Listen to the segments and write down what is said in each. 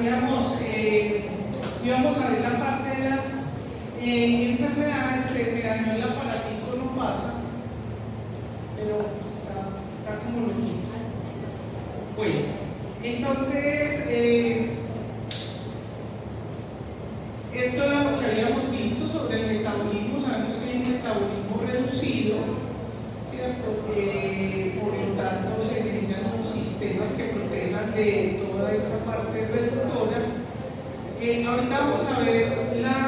íbamos a ver la parte de las enfermedades. Se me dañó el aparatico, no pasa, pero está como loquito. Bueno, entonces esto era lo que habíamos visto sobre el metabolismo. Sabemos que hay un metabolismo reducido, ¿cierto? Por lo tanto, se necesitan unos sistemas que protejan de toda esa parte reductora. Ahorita vamos a ver la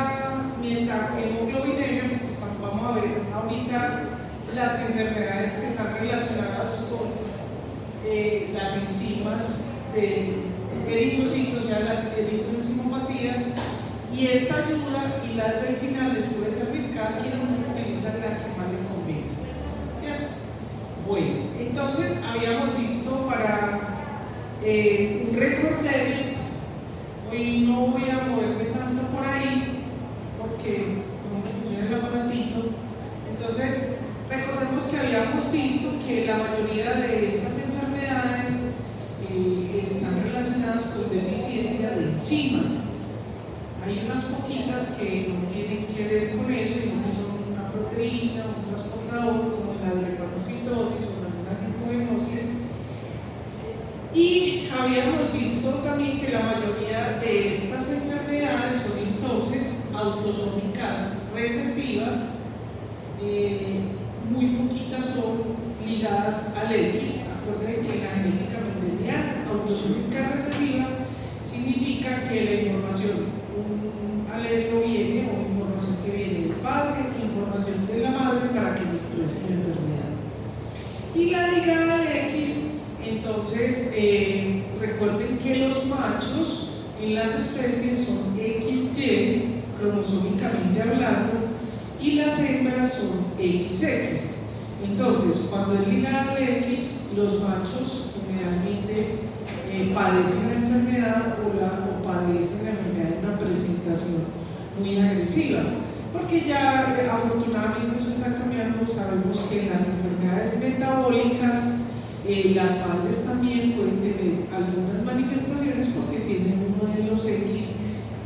metahemoglobinemia, porque vamos a ver ahorita las enfermedades que están relacionadas con las enzimas de eritrocitos, o sea, las eritroenzimopatías. Y esta ayuda y la del final les puede servir, cada quien utiliza la que más le conviene, ¿cierto? Bueno, entonces habíamos visto para un recorderis. Hoy no voy a moverme tanto por ahí porque no me funciona el aparatito. Entonces, recordemos que habíamos visto que la mayoría de estas enfermedades están relacionadas con deficiencia de enzimas. Hay unas poquitas que no tienen que ver con eso, sino que son una proteína, un transportador, como la drepanocitosis o la glucogenosis. Y habíamos visto también que la mayoría de estas enfermedades son entonces autosómicas recesivas, muy poquitas son ligadas al X. Acuérdense que en la genética mendeliana, autosómica recesiva significa que la información, un alelo viene o información que viene del padre, información de la madre para que se exprese la enfermedad. Y la ligada al X, entonces recuerden que los machos en las especies son XY, cromosómicamente hablando, y las hembras son XX. Entonces, cuando es ligada al X, los machos generalmente padecen la enfermedad o padecen la enfermedad en una presentación muy agresiva, porque ya afortunadamente eso está cambiando. Sabemos que en las enfermedades metabólicas las madres también pueden tener algunas manifestaciones porque tienen uno de los X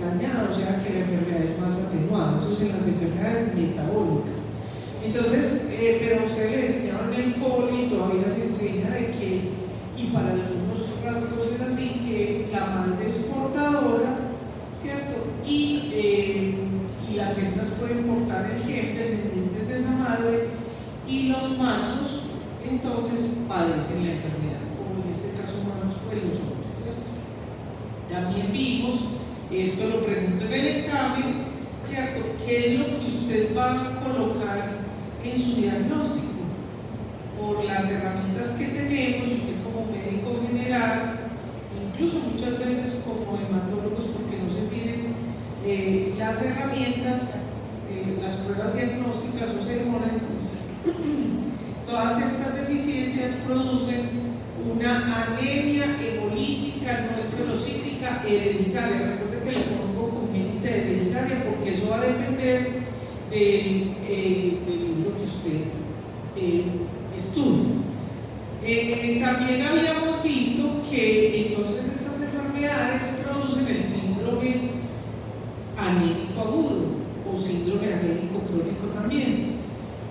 dañado, o sea que la enfermedad es más atenuada. Eso es en las enfermedades metabólicas. Entonces, pero a ustedes le enseñaron en el cole y todavía se enseña de que, y para algunos rasgos es así, que la madre es portadora, ¿cierto? Y las hembras pueden portar el gen descendientes de esa madre, y los machos entonces padecen la enfermedad, como en este caso humanos, pues los hombres, ¿cierto? También vimos, esto lo pregunto en el examen, ¿cierto? ¿Qué es lo que usted va a colocar en su diagnóstico? Por las herramientas que tenemos, usted como médico general, incluso muchas veces como hematólogos, porque no se tienen las herramientas, las pruebas diagnósticas o se demoran. Entonces todas estas deficiencias producen una anemia hemolítica no esferocítica hereditaria. Recuerden que le pongo congénita hereditaria porque eso va a depender del libro que usted estudie. También habíamos visto que entonces estas enfermedades producen el síndrome anémico agudo o síndrome anémico crónico también.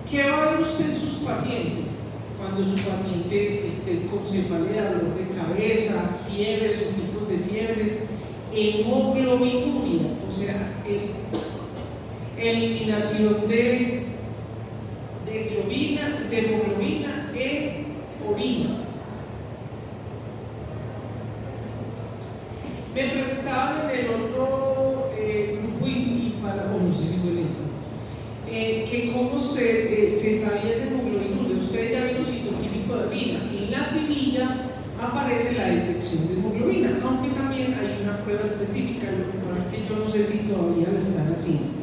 ¿Qué va a ver usted en sus pacientes? Cuando su paciente esté con cefalea, dolor de cabeza, fiebres o picos de fiebres, hemoglobinuria, o sea, eliminación de hemoglobina en orina. Me preguntaban en el otro grupo y para, no sé si fue en esto, que cómo se sabía ese hemoglobinuria. Ustedes ya vieron citoquímico de orina. En la tirilla aparece la detección de hemoglobina, aunque también hay una prueba específica. Lo que pasa es que yo no sé si todavía la están haciendo.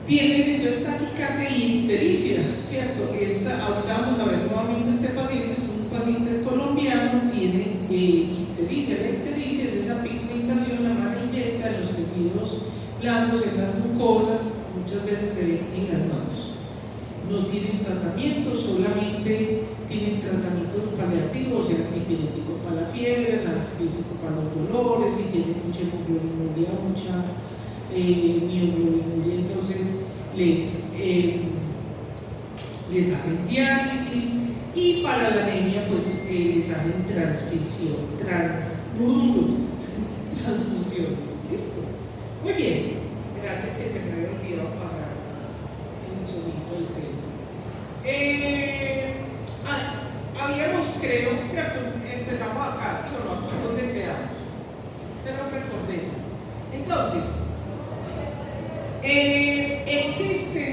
Tienen entonces taquicardia y ictericia, ¿cierto? Ahorita vamos a ver nuevamente este paciente, es un paciente colombiano, tiene ictericia. La ictericia es esa pigmentación amarillenta en los tejidos blandos, en las mucosas, muchas veces se ven en las manos. No tienen tratamiento, solamente tienen tratamientos paliativos, el antipirético para la fiebre, el analgésico para los dolores, pobres, si tienen mucha hemoglobinuria, mucha mioglobinuria, entonces les hacen diálisis, y para la anemia pues les hacen transfusiones. Listo. Muy bien. Espérate que se me había olvidado apagar el sonido del tema. Habíamos, creo, ¿cierto? Empezamos acá, ¿sí o no? Aquí es donde quedamos. Se lo recordemos. Entonces, existen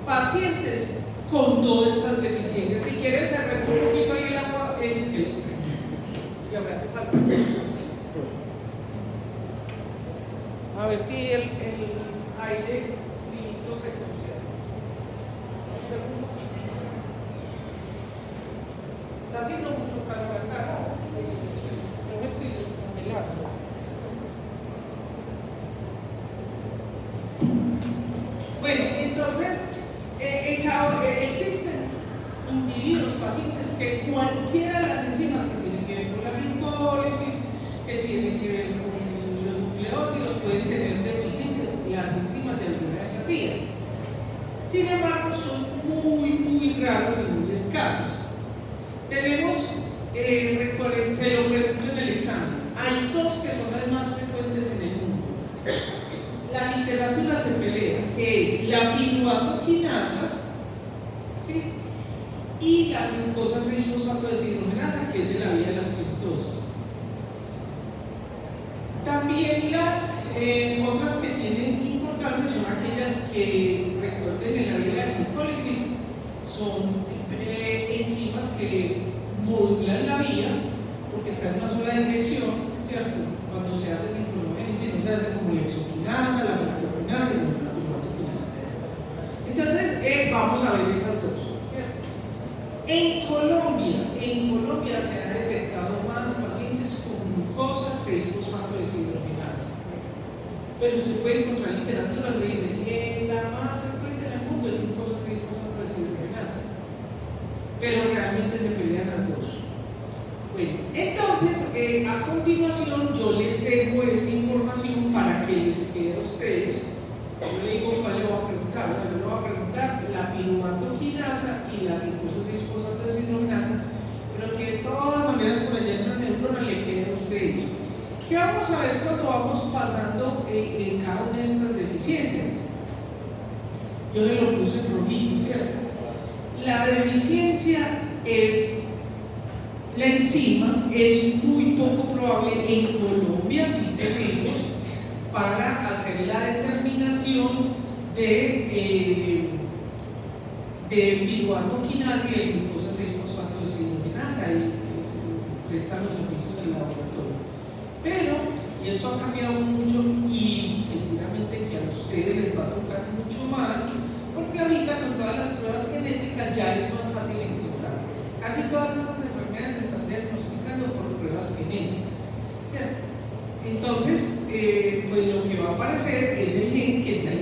pacientes con todas estas deficiencias. Si quieres, se un poquito ahí el agua, es que ya me hace falta. A ver si el aire lindo se funciona. Un poquitito. Está haciendo mucho calor acá, ¿no? Sí, yo me estoy descongelando. Bueno, entonces, existen individuos, pacientes que cualquiera de las enzimas que tienen que ver con la glucólisis, que tienen que ver con los nucleótidos, pueden tener deficiencia las enzimas de alguna de esas vías. Sin embargo, son muy raros y muy escasos. Tenemos, recuerden, se lo pregunto en el examen, hay dos que son las más frecuentes en el mundo. La literatura se pelea, que es la piruvato-quinasa, ¿sí? Y la glucosa 6-fosfato deshidrogenasa, que es de la vía de las pentosas. También las otras que tienen importancia son aquellas que, recuerden, en la vía de la glucólisis son enzimas que modulan la vía porque están en una sola dirección, ¿cierto? Cuando se hace gluconeogénesis no se hace como la exoquinasa, la fructoquinasa y la piruvato-quinasa. Entonces, vamos a ver esas dos, ¿cierto? En Colombia se han detectado más pacientes con glucosa 6-fosfato deshidrogenasa. Pero usted puede encontrar literatura que dice que la más frecuente en el mundo es glucosa 6-fosfato deshidrogenasa. Pero realmente se pelean las dos. Bueno, entonces, a continuación yo les dejo esa información para que les quede a ustedes. Yo le digo cuál le voy a preguntar. Bueno, le voy a preguntar la piruvato-quinasa y la glucosa 6-fosfato deshidrogenasa, pero que de todas maneras por allá en la neurona le quede a ustedes. ¿Qué vamos a ver cuando vamos pasando en cada una de estas deficiencias? Yo le lo puse en rojito, ¿cierto? La deficiencia es la enzima, es muy poco probable. En Colombia sí tenemos para hacer la determinación de piruvato-quinasa y de glucosa 6-fosfato deshidrogenasa, y prestan los servicios del laboratorio. Pero, y esto ha cambiado mucho, y seguramente que a ustedes les va a tocar mucho más, porque ahorita con todas las pruebas genéticas ya es más fácil encontrar. Casi todas estas enfermedades se están diagnosticando por pruebas genéticas, ¿cierto? Entonces, pues lo que va a aparecer es el gen que está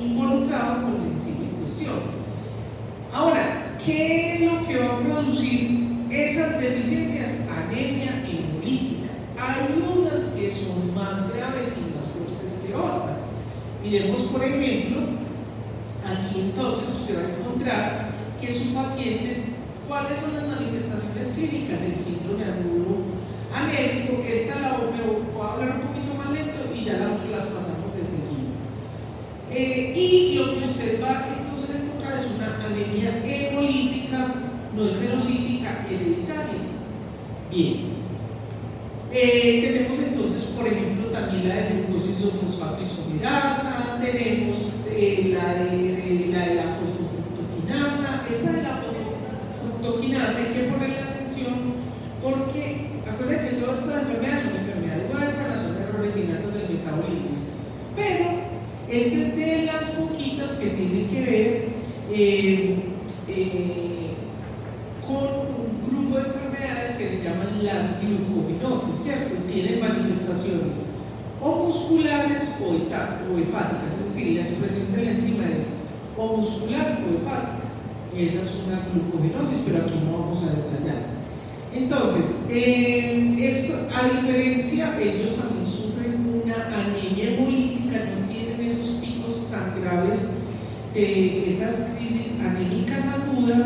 involucrado con la enzima en cuestión. Ahora, ¿qué es lo que va a producir esas deficiencias? Anemia hemolítica. Hay unas que son más graves y más fuertes que otras. Miremos, por ejemplo, aquí entonces usted va a encontrar que su paciente, ¿cuáles son las manifestaciones clínicas? El síndrome agudo anémico. Esta me voy a hablar un poquito más lento y ya las otras las pasamos de seguida. Y lo que usted va entonces a encontrar es una anemia hemolítica, no esferocítica, hereditaria. Bien. Tenemos entonces, por ejemplo, también la de glucosa isofosfato isomerasa, tenemos la de la fosfofructoquinasa. Esta de la fosfofructoquinasa hay que ponerle atención porque acuérdense que todas estas enfermedades son enfermedades huérfanas, son errores innatos del metabolismo, pero esta es de las poquitas que tienen que ver con un grupo de enfermedades que se llaman las glucogenosis, ¿cierto? Tienen manifestaciones o musculares o hepáticas, es decir, la expresión de la enzima es o muscular o hepática, y esa es una glucogenosis, pero aquí no vamos a detallar. Entonces, a diferencia, ellos también sufren una anemia hemolítica, no tienen esos picos tan graves de esas crisis anémicas agudas.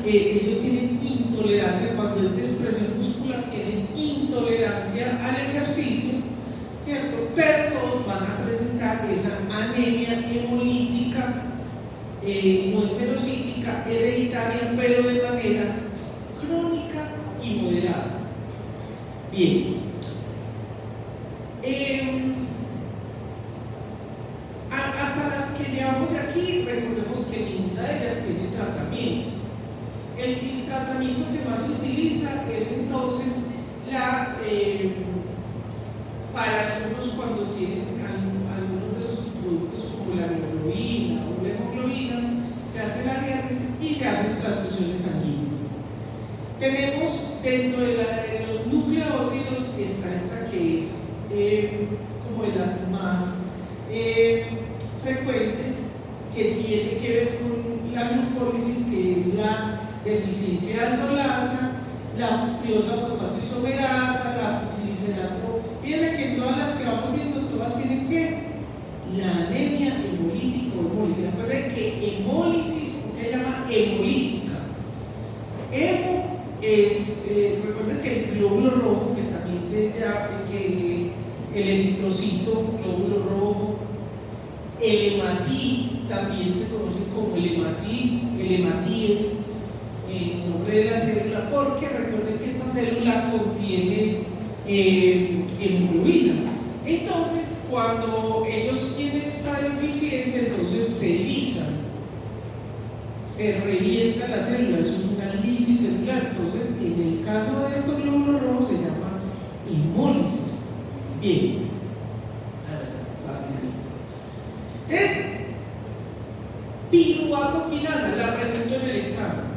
Ellos tienen intolerancia, cuando es de expresión muscular, tienen intolerancia al ejercicio, ¿cierto? Pero todos van a presentar esa anemia hemolítica, no esferocítica, hereditaria, pero de manera crónica y moderada. Bien. Hasta las que llevamos de aquí, recordemos que ninguna de ellas tiene tratamiento. El tratamiento que más se utiliza es entonces para algunos cuando tienen algunos de esos productos como la mioglobina o la hemoglobina, se hace la diálisis y se hacen transfusiones sanguíneas. Tenemos dentro de los nucleótidos está esta que es como de las más frecuentes, que tiene que ver con la glucólisis, que es la deficiencia de aldolasa, la tiosa fosfatoisomerasa, la glicerato. Fíjense que en todas las que vamos viendo, todas tienen que la anemia hemolítica o hemólisis. Recuerden que hemólisis, ¿por qué se llama hemolítica? Hemo es, recuerden que el glóbulo rojo, que también se llama, que el eritrocito, glóbulo rojo, el hematí, también se conoce como el hematíe, el nombre de la célula, porque recuerden que esta célula contiene hemoglobina. Entonces, cuando ellos tienen esta deficiencia, entonces se lisan, se revienta la célula, eso es una lisis celular. Entonces, en el caso de estos glóbulos rojos se llama hemólisis. Bien, a ver, está bien. Entonces, piruvato quinasa, la pregunto en el examen.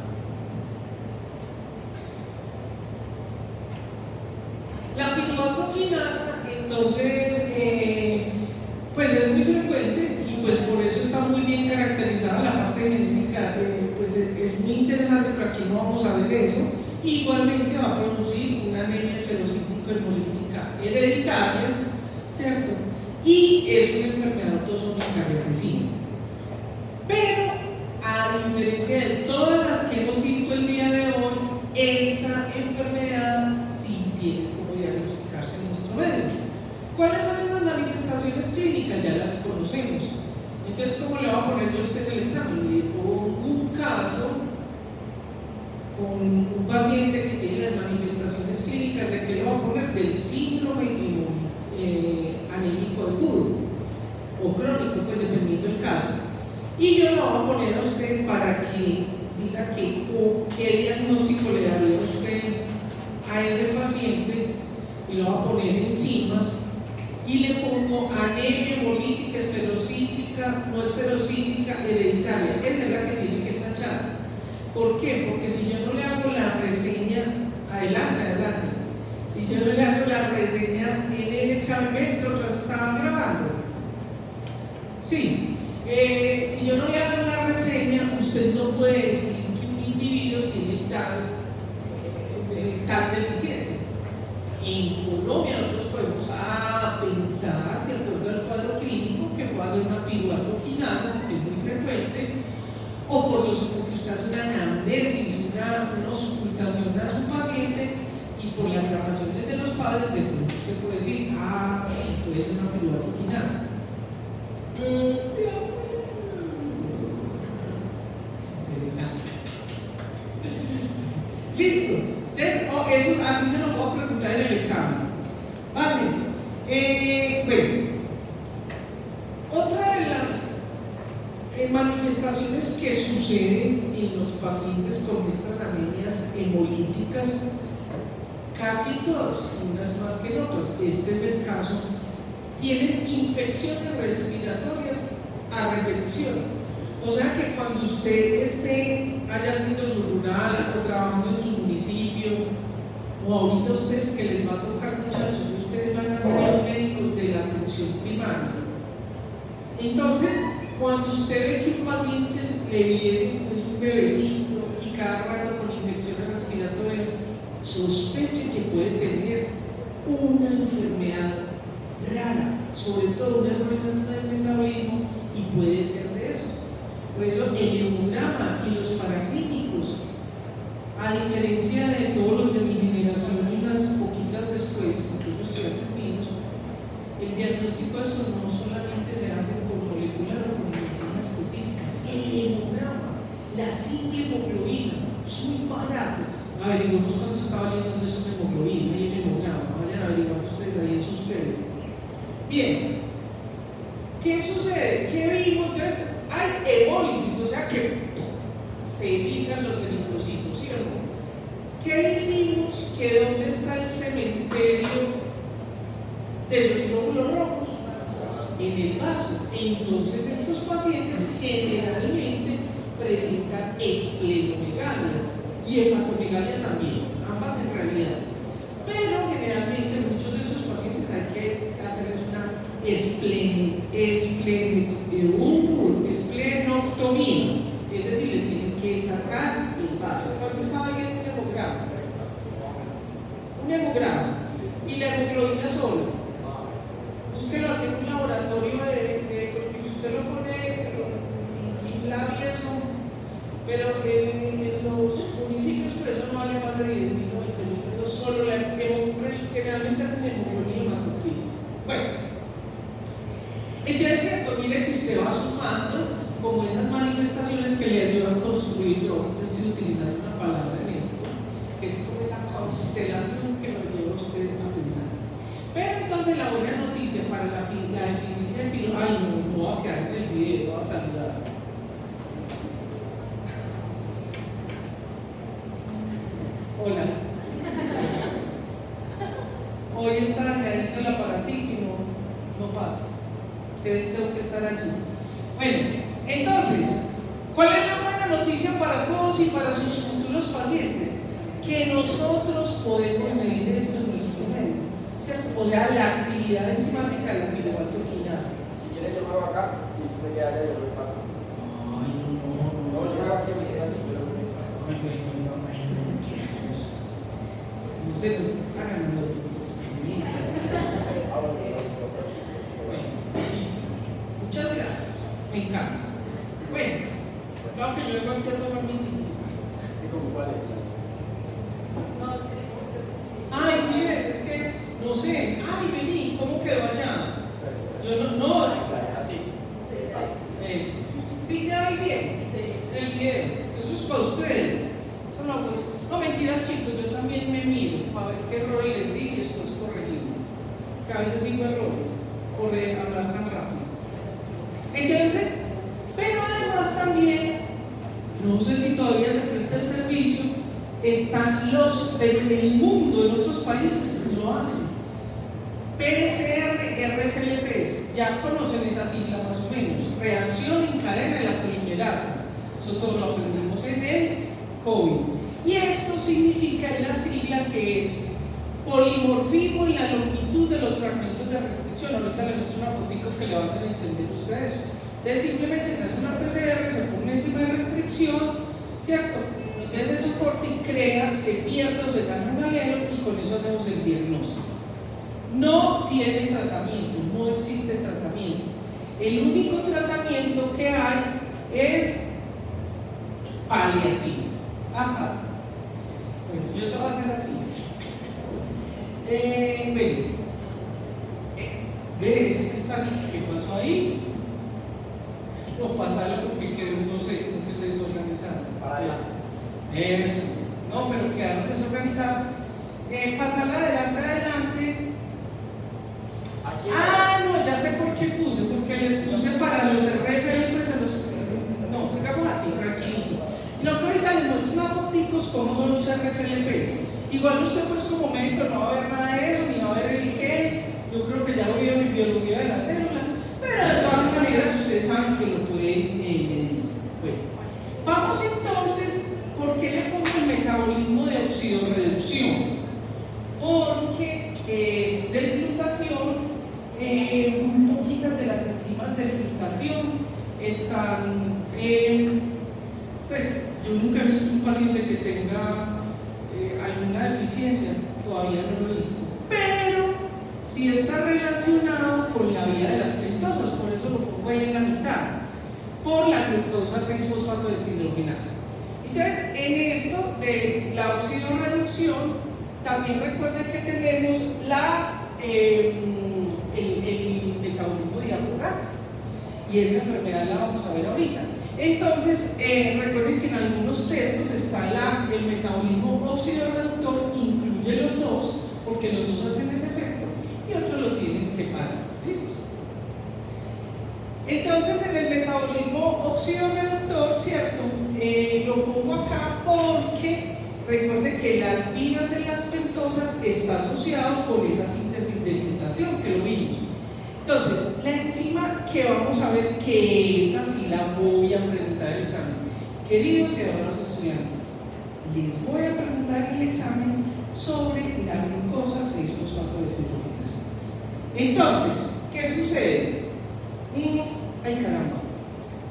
La piruvato quinasa, entonces, pues es muy frecuente y pues por eso está muy bien caracterizada la parte genética. Pues es muy interesante, pero aquí no vamos a ver eso. Igualmente va a producir una anemia esferocítico-hemolítica hereditaria, ¿cierto? Y es una enfermedad autosómica recesiva. Pero, a diferencia de todas las que hemos visto el día de hoy, esta enfermedad sí tiene como diagnosticarse en nuestro medio. ¿Cuáles son esas manifestaciones clínicas? Ya las conocemos. Entonces, ¿cómo le voy a poner yo a usted en el examen? Le pongo un caso con un paciente que tiene las manifestaciones clínicas. ¿De qué le voy a poner? Del síndrome anémico agudo o crónico, pues dependiendo del caso. Y yo lo voy a poner a usted para que diga qué diagnóstico le daría a usted a ese paciente, y lo voy a poner enzimas. Y le pongo anemia hemolítica, esferocítica, no esferocítica, hereditaria. Esa es la que tiene que tachar. ¿Por qué? Porque si yo no le hago la reseña, adelante. Si yo no le hago la reseña en el examen, otras estaban grabando. Sí. Si yo no le hago la reseña, usted no puede decir que un individuo tiene tal deficiencia. En Colombia nosotros podemos pensar, de acuerdo al cuadro clínico, que puede ser una piruvato quinasa, que es muy frecuente, o porque usted hace una anamnesis, una auscultación a su paciente, y por las narraciones de los padres, de pronto usted puede decir, sí, puede ser una piruvato quinasa. Listo. Entonces, eso así se lo puedo preguntar en el examen. Vale. Bueno, otra de las manifestaciones que suceden en los pacientes con estas anemias hemolíticas, casi todas, unas más que otras, este es el caso, tienen infecciones respiratorias a repetición. O sea que cuando usted haya haciendo su rural o trabajando en su municipio, o ahorita ustedes que les va a tocar, muchachos, ustedes van a ser los médicos de la atención primaria. Entonces, cuando usted ve que un paciente le viene, es un bebecito y cada rato con infecciones respiratorias, sospeche que puede tener una enfermedad rara, sobre todo una enfermedad del metabolismo, y puede ser de eso. Por eso el hemograma y los paraclínicos, a diferencia de todos los de mi generación y unas poquitas después, incluso estudiantes míos, el diagnóstico de eso no solamente se hace con molecular o con enzimas específicas. El hemograma, la simple hemoglobina, es muy barato. Averiguamos cuánto está valiendo hacer su hemoglobina y el hemograma. Vayan a averiguar ustedes ahí en sus redes. Bien, ¿qué sucede? ¿Qué vimos? Entonces, hay hemólisis, o sea que se erizan los eritrocitos, ¿cierto? ¿Qué dijimos? Que dónde está el cementerio de los glóbulos rojos, en el vaso. Entonces estos pacientes generalmente presentan esplenomegalia y hepatomegalia también, ambas en realidad, pero generalmente muchos de estos pacientes hay que hacerles una esplenectomía, es decir, le tienen que sacar el vaso. ¿Cuánto estaba ahí en un hemograma? Un hemograma y la hemoglobina solo. Búsquelo así en un laboratorio porque si usted lo pone en Simlab y eso, pero en los municipios pues eso no vale más de 10.000 o 20.000 pesos, solo generalmente hacen hemoglobina hematocrito. Bueno, entonces cierto, mire que usted va sumando como esas manifestaciones que le ayudan a construir. Yo estoy utilizando una palabra en esto, que es como esa constelación que lo lleva a usted a pensar. Pero entonces la buena noticia para la deficiencia de pilo, ay no voy a quedar en el video, voy a saludar. Hola. Hoy está dañadito el aparatico y no pasa. Entonces tengo que estar aquí. Bueno, entonces, ¿cuál es la buena noticia para todos y para sus futuros pacientes? Que nosotros podemos medir esto en nuestro medio, ¿cierto? O sea, la actividad enzimática de la piruvato-quinasa. Si quiere yo muevo acá y si se queda allá yo lo paso. Ay, no, yo hago aquí mi así, pero no sé, nos está ganando puntos. Bueno, listo. Muchas gracias. Me encanta. Bueno, claro que yo vengo aquí a tomar mi tiempo. ¿y como cuál es? Ay, sí, es que no sé. Ay, vení, ¿cómo quedó allá? Yo no. Así. Eso. Sí, ya va bien. El video. Eso es para ustedes. Eso no, pues, no mentiras, chicos. Yo también me miro para ver qué errores les di y después corregirlos. Que a veces digo errores por hablar tan rápido. Entonces, pero además también, no sé si todavía se presta el servicio, están pero en el mundo, en otros países lo hacen. PCR, RFL3, ya conocen esa sigla más o menos, reacción en cadena de la polimerasa. Eso todo lo aprendimos en el COVID. Y esto significa la sigla que es polimorfismo en la longitud de los fragmentos de restricción. Ahorita les muestro una fotito que le va a hacer entender ustedes eso. Entonces simplemente se hace una PCR, se pone encima de restricción, ¿cierto? Entonces eso corta y crea, se pierde o se daña un alelo y con eso hacemos el diagnóstico. No tiene tratamiento, no existe tratamiento. El único tratamiento que hay es paliativo. Ajá. Bueno, yo te voy a hacer así. Es que está, ¿qué pasó ahí? No, pasarla porque quedó, no sé, como que se desorganizaron. Para allá. Eso. No, pero quedaron desorganizados. Pasarla adelante. Aquí No, ya sé por qué puse, porque les puse para los RFL, pues a los. No, sacamos así, tranquilito. No, que ahorita les muestro unas foticos cómo son los RFLPs. Igual usted pues como médico no va a ver nada de eso, ni va a ver el gen. Yo creo que ya lo vieron en biología de la célula, pero de todas maneras ustedes saben que lo pueden medir. Bueno, vamos entonces, ¿por qué le pongo el metabolismo de oxidorreducción? Porque es del glutatión, muy poquitas de las enzimas del glutatión están, pues yo nunca he visto un paciente que tenga alguna deficiencia sí está relacionado con la vía de las pentosas, por eso lo pongo ahí en la mitad, por la glucosa 6-fosfato deshidrogenasa. Entonces, en esto de la oxidorreducción, también recuerden que tenemos el metabolismo diapurasa, y esa enfermedad la vamos a ver ahorita. Entonces, recuerden que en algunos textos está el metabolismo oxidorreductor, incluye los dos, porque los dos hacen ese efecto, y otros lo tienen separado. ¿Listo? Entonces, en el metabolismo oxidorreductor, ¿cierto? Lo pongo acá porque recuerden que las vías de las pentosas está asociado con esa síntesis de glutatión que lo vimos. Entonces, la enzima que vamos a ver, que esa sí la voy a preguntar en el examen. Queridos y amados estudiantes, les voy a preguntar en el examen sobre la glucosa 6-fosfato deshidrogenasa. Entonces, ¿qué sucede? Ay, caramba.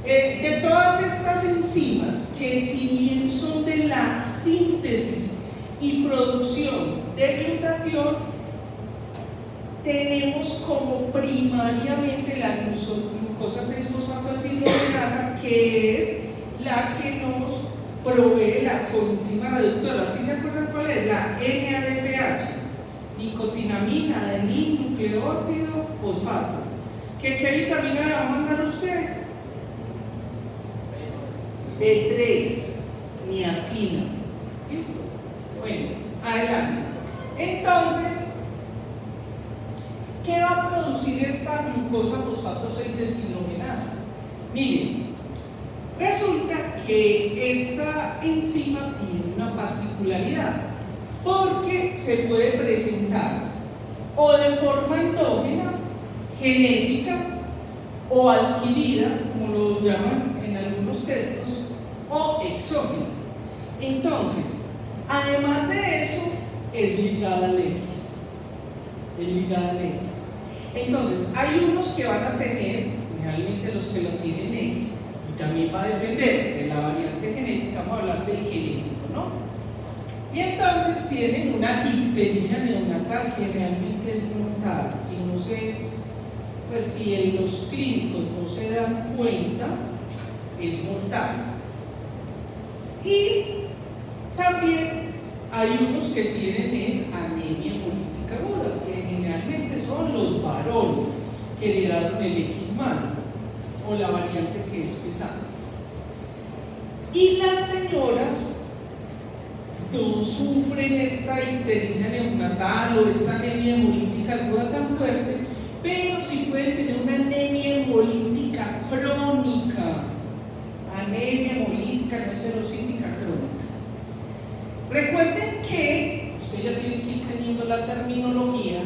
De todas estas enzimas, que si bien son de la síntesis y producción de glutatión, tenemos como primariamente la glucosa 6-fosfato deshidrogenasa, que es la que nos provee la coenzima reductora. ¿Sí se acuerdan cuál es? La NADPH, nicotinamina, adenina, nucleótido, fosfato. ¿Qué vitamina le va a mandar usted? B3, niacina. ¿Listo? Bueno, adelante. Entonces, ¿qué va a producir esta glucosa fosfato 6 deshidrogenasa? Miren, resulta que esta enzima tiene una particularidad, porque se puede presentar o de forma endógena, genética, o adquirida, como lo llaman en algunos textos, o exógena. Entonces, además de eso, es ligada al X. Es ligada al X. Entonces, hay unos que van a tener, realmente los que lo tienen X, y también va a depender de la variante genética, vamos a hablar del genético, ¿no? Y entonces tienen una ictericia neonatal que realmente es mortal. Si no se, pues si en los clínicos no se dan cuenta, es mortal. Y también hay unos que tienen anemia hemolítica aguda, que generalmente son los varones que heredaron el X malo o la variante que es pesada. Y las señoras no sufren esta ictericia neonatal o esta anemia hemolítica aguda tan fuerte, pero sí pueden tener una anemia hemolítica crónica. Anemia hemolítica no esferocítica crónica. Recuerden que, usted ya tiene que ir teniendo la terminología,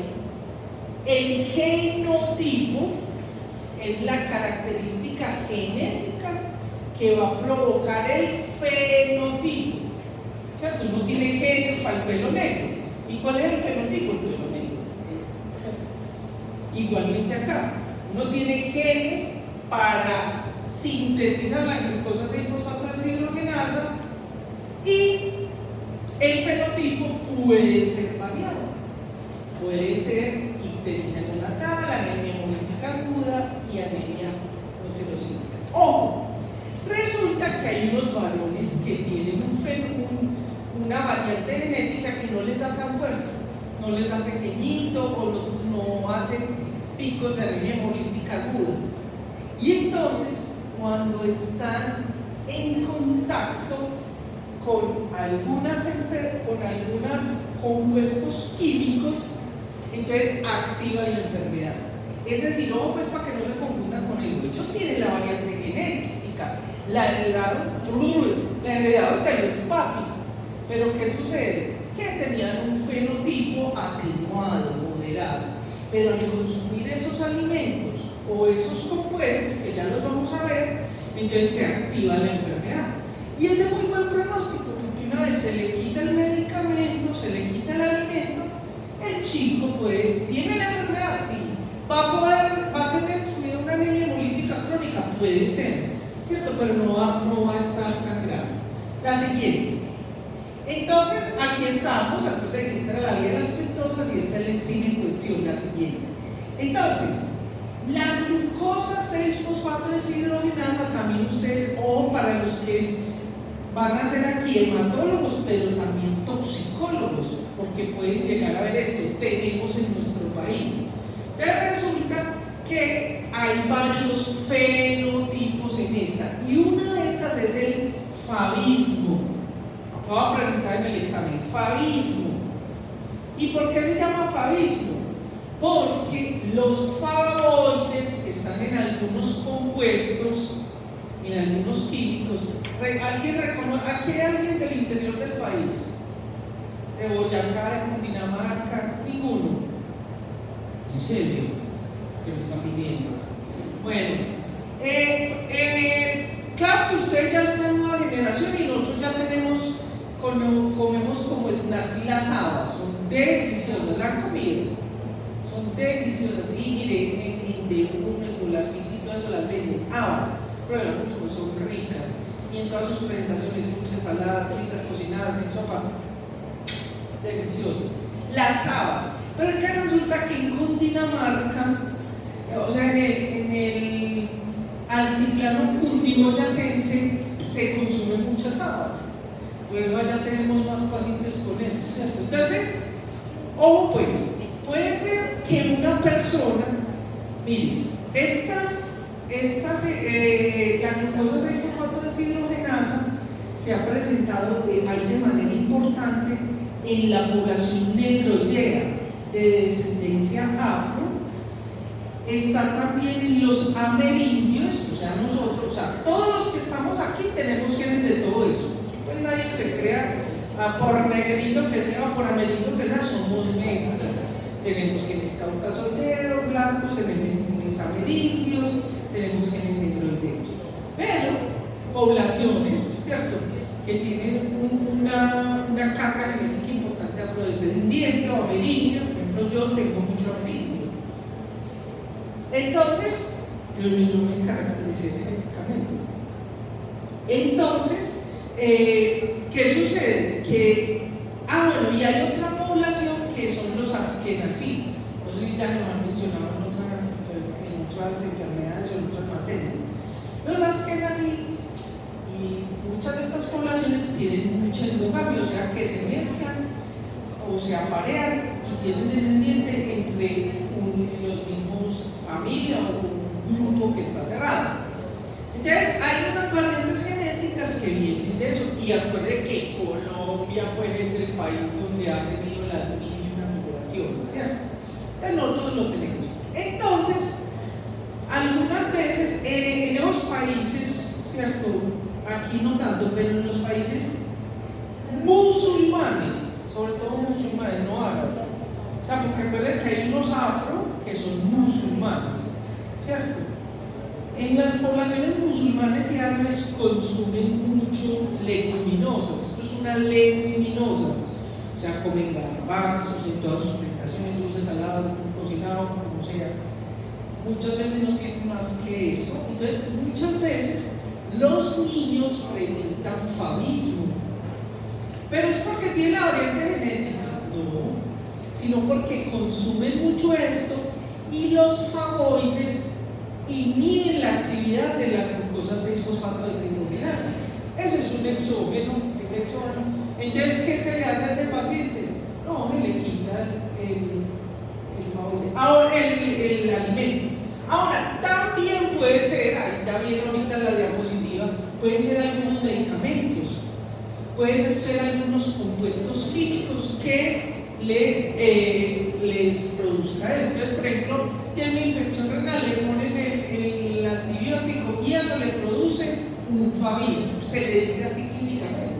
el genotipo es la característica genética que va a provocar el fenotipo. ¿Cierto? Uno tiene genes para el pelo negro. ¿Y cuál es el fenotipo? El pelo negro. Igualmente acá, uno tiene genes para sintetizar la glucosa 6-fosfato deshidrogenasa, y el fenotipo puede ser variado. Puede ser ictericia neonatal, anemia hemolítica aguda y anemia esferocítica. Ojo, resulta que hay unos varones que tienen una variante genética que no les da tan fuerte, no les da pequeñito o no hacen picos de anemia hemolítica aguda. Y entonces, cuando están en contacto con algunos compuestos químicos, entonces activan la enfermedad. Es decir, ojo pues para que no se confundan con eso, ellos tienen la variante genética, la heredaron de los papis, pero ¿qué sucede? Que tenían un fenotipo atenuado, moderado, pero al consumir esos alimentos o esos compuestos, que ya los vamos a ver, entonces se activa la enfermedad. Y es de muy buen pronóstico, porque una vez se le quita el medicamento, se le quita el alimento, el chico tiene la enfermedad, sí, va a tener en su vida una anemia hemolítica crónica, puede ser, ¿cierto? Pero no va a estar tan grave. La siguiente. Entonces, aquí estamos, acuérdense que esta era la vía de las exitosas y esta es la enzima en cuestión, la siguiente. Entonces, la glucosa 6-fosfato deshidrogenasa, también ustedes, o para los que van a ser aquí hematólogos, pero también toxicólogos, porque pueden llegar a ver esto, tenemos en nuestro país. Entonces resulta que hay varios fenotipos en esta, y una de estas es el favismo. Voy a preguntar en el examen, favismo. ¿Y por qué se llama favismo? Porque los flavonoides que están en algunos compuestos, en algunos químicos, ¿alguien reconoce? ¿Aquí hay alguien del interior del país? ¿De Boyacá, de Cundinamarca? Ninguno. ¿En serio? Que lo están viviendo. Bueno, claro que ustedes ya son una nueva generación y nosotros ya comemos como snack las habas, son deliciosas, la han comido, son deliciosas. Y miren, en Indeum, en Polarcito y todo eso las venden, habas, pruébenlo, pues son ricas, y en todas sus presentaciones, dulces, saladas, fritas, cocinadas, en sopa, deliciosas, las habas. Pero es que resulta que en Cundinamarca, o sea, en el altiplano cundimoyacense se consumen muchas habas. Por eso allá tenemos más pacientes con esto, ¿cierto? Entonces, ojo pues, puede ser que una persona, miren, la glucosa 6-fosfato deshidrogenasa se ha presentado ahí de manera importante en la población negroidea de descendencia afro. Está también en los amerindios, o sea, nosotros, o sea, todos los que estamos aquí tenemos genes de todo eso. Pues nadie se crea, por negrito que sea o por amerito que sea, somos mezcla. Tenemos genes caucasoideos, blancos, genes amerindios, tenemos genes negroideos. Pero poblaciones, ¿cierto?, que tienen una carga genética importante afrodescendiente o amerindia, por ejemplo, yo tengo mucho amerindio. Entonces, yo me caractericé genéticamente. Entonces, ¿qué sucede? Que, bueno, y hay otra población que son los askenazí. No sé si ya lo han mencionado en otras enfermedades o en otras materias. Los askenazí y muchas de estas poblaciones tienen mucha endogamia, o sea que se mezclan o se aparean y tienen descendiente entre los mismos familia o un grupo que está cerrado. Entonces hay unas variantes genéticas que vienen de eso, y acuérdense que Colombia pues es el país donde ha tenido las mínimas migraciones, ¿cierto? Entonces nosotros lo tenemos. Entonces, algunas veces en los países, ¿cierto? Aquí no tanto, pero en los países musulmanes, sobre todo musulmanes, no árabes. O sea, porque acuérdense que hay unos afro que son musulmanes, ¿cierto? En las poblaciones musulmanes y árabes consumen mucho leguminosas. Esto es una leguminosa, o sea, comen garbanzos en todas sus presentaciones, dulce, salado, cocinado, como sea. Muchas veces no tienen más que eso. Entonces, muchas veces los niños presentan favismo. ¿Pero es porque tiene la variante genética? No, sino porque consumen mucho esto y los flavonoides inhiben la actividad de la glucosa 6-fosfato deshidrogenasa. Ese es un exógeno, es exógeno. Entonces, ¿qué se le hace a ese paciente? No, se le quita el flavonoide. Ahora, el alimento. Ahora, también puede ser, ahí ya viene ahorita la diapositiva, pueden ser algunos medicamentos, pueden ser algunos compuestos químicos que les produzca eso. Entonces, por ejemplo, tiene una infección renal, le ponen el antibiótico y eso le produce un favismo, se le dice así clínicamente.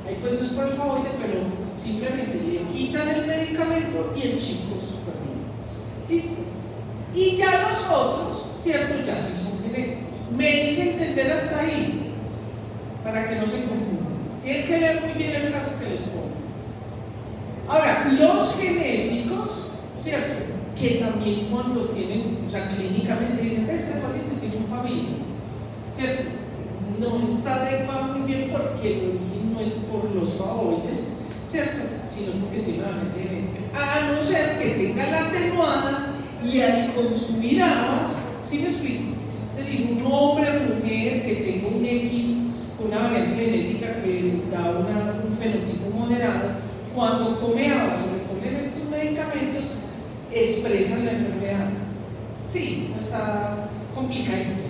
Ahí pues no es por el flavonoide, pero simplemente le quitan el medicamento y el chico super bien. ¿Listo? Y ya los otros, ¿cierto? Ya sí son genéticos. Me hice entender hasta ahí, para que no se confundan. Tienen que leer muy bien el caso que les pongo. Ahora, los genéticos, ¿cierto?, que también cuando tienen, o sea, clínicamente dicen, este paciente tiene un favismo, ¿cierto? No está adecuado muy bien porque el origen no es por los flavonoides, ¿cierto?, sino porque tiene una variante genética. A no ser que tenga la atenuada y al consumir habas, ¿sí me explico? Es decir, un hombre o mujer que tenga un X, una variante genética que da un fenotipo moderado, cuando come habas o le ponen estos medicamentos, expresan la enfermedad. Sí, no está complicadito.